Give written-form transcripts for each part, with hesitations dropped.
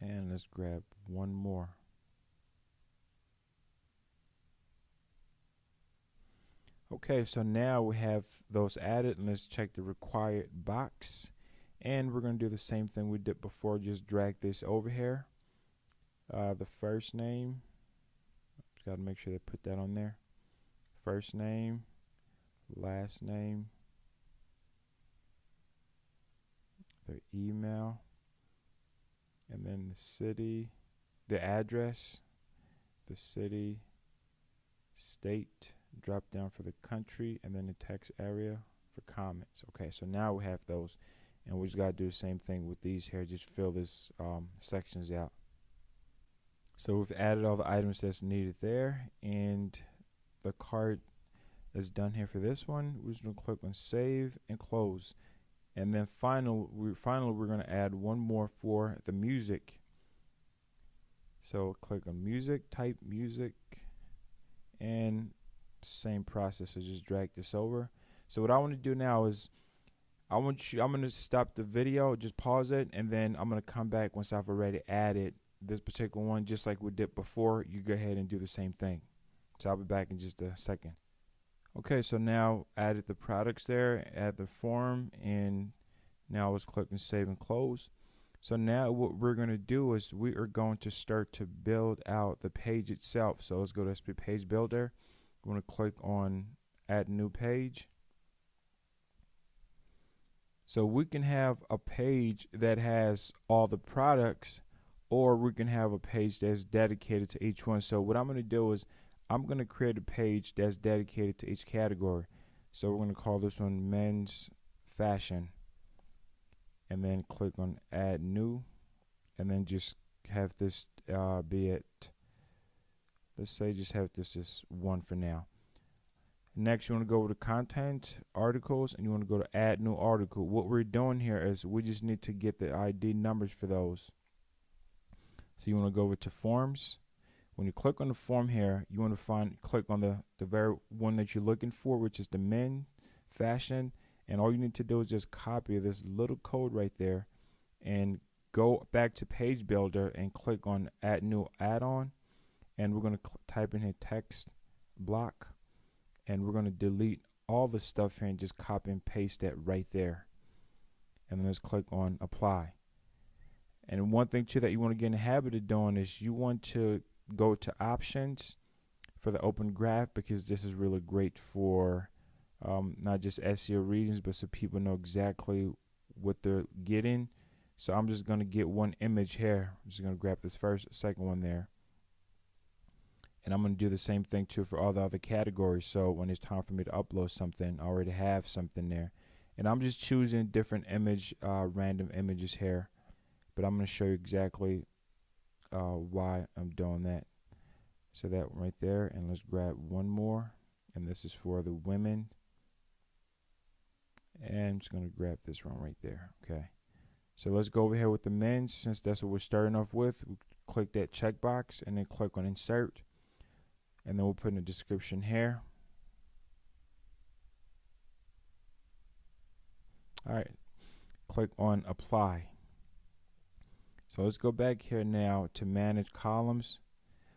And let's grab one more. Okay, so now we have those added, and let's check the required box. And we're going to do the same thing we did before, just drag this over here. The first name, got to make sure they put that on there. First name, last name, their email, and then the city, the address, the city, state, drop down for the country, and then the text area for comments. Okay, so now we have those, and we just got to do the same thing with these here. Just fill this sections out. So we've added all the items that's needed there, and the cart is done here for this one. We're just going to click on save and close. And then finally we're going to add one more for the music. So click on music, type music, and same process. So just drag this over. So what I want to do now is I'm going to stop the video, just pause it, and then I'm going to come back once I've already added this particular one, just like we did before. You go ahead and do the same thing. So I'll be back in just a second. Okay, so now added the products there, add the form, and now let's click on save and close. So now what we're going to do is we are going to start to build out the page itself. So let's go to SP Page Builder. We're going to click on add new page. So we can have a page that has all the products, or we can have a page that's dedicated to each one. So what I'm going to do is I'm going to create a page that's dedicated to each category. So we're going to call this one men's fashion, and then click on add new, and then just have this be at, let's say just have this as one for now. Next, you want to go over to content, articles, and you want to go to add new article. What we're doing here is we just need to get the ID numbers for those. So you want to go over to forms. When you click on the form here, you want to click on the very one that you're looking for, which is the men fashion. And all you need to do is just copy this little code right there and go back to Page Builder and click on add new add-on. And we're going to type in here text block. And we're going to delete all the stuff here and just copy and paste that right there. And then let's click on apply. And one thing too that you want to get in the habit of doing is you want to go to options for the open graph, because this is really great for not just SEO reasons, but so people know exactly what they're getting. So I'm just going to get one image here. I'm just going to grab this second one there. And I'm going to do the same thing too for all the other categories. So when it's time for me to upload something, I already have something there. And I'm just choosing different random images here. But I'm going to show you exactly why I'm doing that. So that right there, and let's grab one more, and this is for the women, and I'm just going to grab this one right there. Okay, so let's go over here with the men, since that's what we're starting off with. We click that checkbox and then click on insert, and then we'll put in the description here. Alright, click on apply. So let's go back here now to manage columns.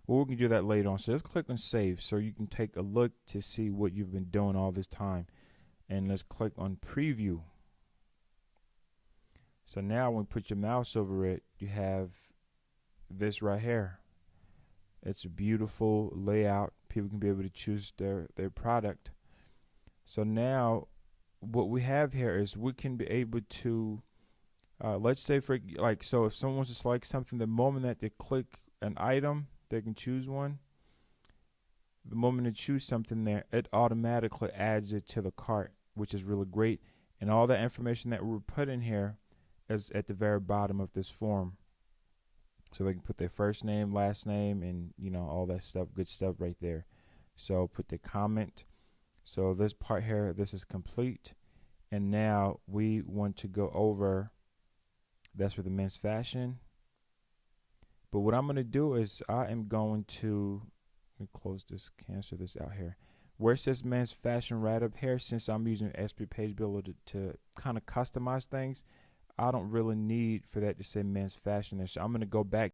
Well, we can do that later on. So let's click on save so you can take a look to see what you've been doing all this time. And let's click on preview. So now when you put your mouse over it, you have this right here. It's a beautiful layout. People can be able to choose their product. So now what we have here is we can be able to let's say so if someone wants to select something, the moment that they click an item, they can choose one. The moment they choose something there, it automatically adds it to the cart, which is really great. And all that information that we put in here is at the very bottom of this form. So they can put their first name, last name, and all that stuff, good stuff right there. So put the comment. So this part here, this is complete. And now we want to go over, that's for the men's fashion. But what I'm going to do is I am going to, let me close this, cancel this out here. Where it says men's fashion right up here, since I'm using SP Page Builder to kind of customize things, I don't really need for that to say men's fashion there. So I'm going to go back